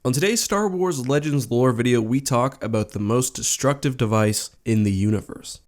On today's Star Wars Legends lore video, we talk about the most destructive device in the universe.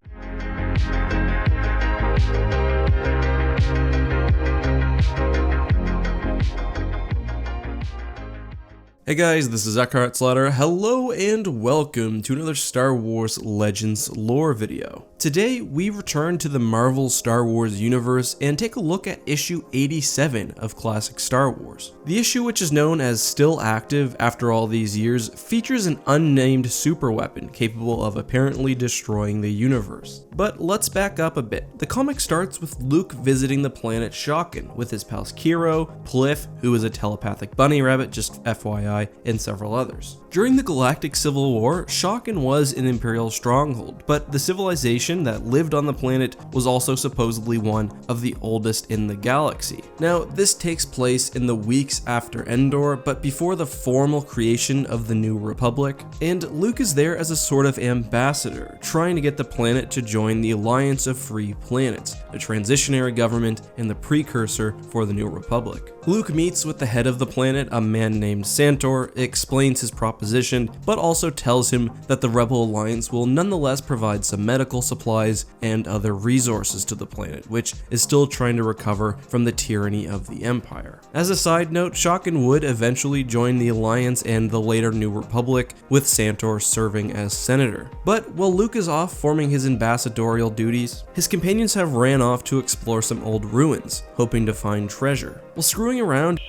Hey guys, this is EckhartsLadder. Hello and welcome to another Star Wars Legends lore video. Today, we return to the Marvel Star Wars universe and take a look at issue 87 of classic Star Wars. The issue, which is known as Still Active after all these years, features an unnamed super weapon capable of apparently destroying the universe. But let's back up a bit. The comic starts with Luke visiting the planet Shawken with his pals Kiro, Pliff, who is a telepathic bunny rabbit, just FYI, and several others. During the Galactic Civil War, Shawken was an Imperial stronghold, but the civilization that lived on the planet was also supposedly one of the oldest in the galaxy. Now, this takes place in the weeks after Endor, but before the formal creation of the New Republic, and Luke is there as a sort of ambassador, trying to get the planet to join the Alliance of Free Planets, a transitionary government and the precursor for the New Republic. Luke meets with the head of the planet, a man named Santor, explains his proposition, but also tells him that the Rebel Alliance will nonetheless provide some medical supplies and other resources to the planet, which is still trying to recover from the tyranny of the Empire. As a side note, Shawken would eventually join the Alliance and the later New Republic, with Santor serving as senator. But while Luke is off forming his ambassadorial duties, his companions have ran off to explore some old ruins, hoping to find treasure. While screwing around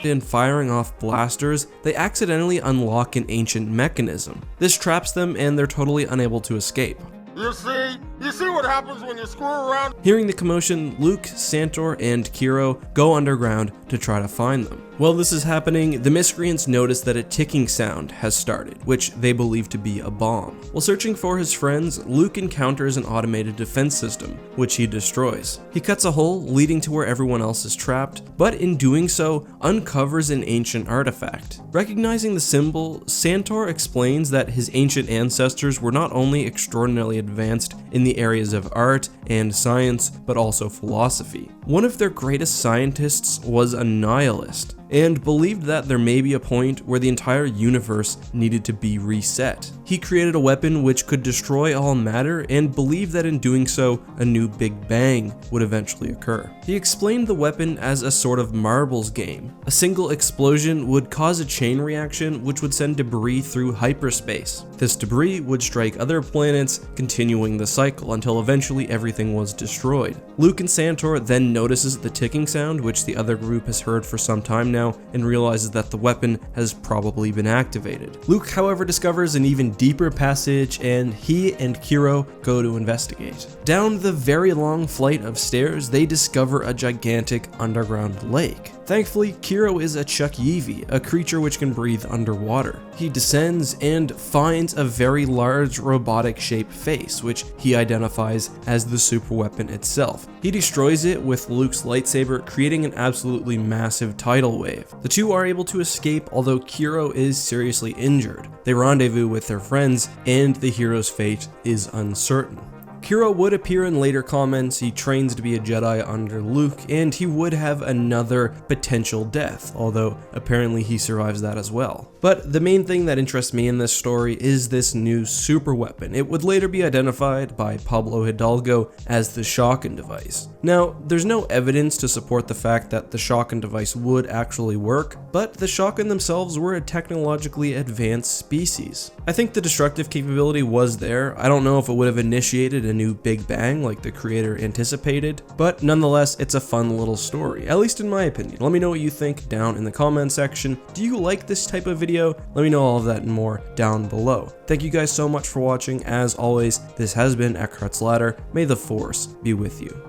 and firing off blasters, they accidentally unlock an ancient mechanism. This traps them and they're totally unable to escape. You see what happens when you screw around? Hearing the commotion, Luke, Santor, and Kiro go underground to try to find them. While this is happening, the miscreants notice that a ticking sound has started, which they believe to be a bomb. While searching for his friends, Luke encounters an automated defense system, which he destroys. He cuts a hole leading to where everyone else is trapped, but in doing so, uncovers an ancient artifact. Recognizing the symbol, Santor explains that his ancient ancestors were not only extraordinarily advanced in the areas of art and science, but also philosophy. One of their greatest scientists was a nihilist, and believed that there may be a point where the entire universe needed to be reset. He created a weapon which could destroy all matter and believed that in doing so, a new Big Bang would eventually occur. He explained the weapon as a sort of marbles game. A single explosion would cause a chain reaction which would send debris through hyperspace. This debris would strike other planets, continuing the cycle until eventually everything was destroyed. Luke and Santor then notices the ticking sound, which the other group has heard for some time now, and realizes that the weapon has probably been activated. Luke, however, discovers an even deeper passage, and he and Kiro go to investigate. Down the very long flight of stairs, they discover a gigantic underground lake. Thankfully, Kiro is a Chuck-Yeevee, a creature which can breathe underwater. He descends and finds a very large robotic-shaped face, which he identifies as the super weapon itself. He destroys it with Luke's lightsaber, creating an absolutely massive tidal wave. The two are able to escape, although Kiro is seriously injured. They rendezvous with their friends, and the hero's fate is uncertain. Kiro would appear in later comments. He trains to be a Jedi under Luke, and he would have another potential death, although apparently he survives that as well. But the main thing that interests me in this story is this new super weapon. It would later be identified by Pablo Hidalgo as the Shawken Device. Now, there's no evidence to support the fact that the Shawken Device would actually work, but the Shawken themselves were a technologically advanced species. I think the destructive capability was there. I don't know if it would have initiated a new Big Bang like the creator anticipated, but nonetheless, it's a fun little story, at least in my opinion. Let me know what you think down in the comment section. Do you like this type of video? Let me know all of that and more down below. Thank you guys so much for watching. As always, this has been EckhartsLadder. May the Force be with you.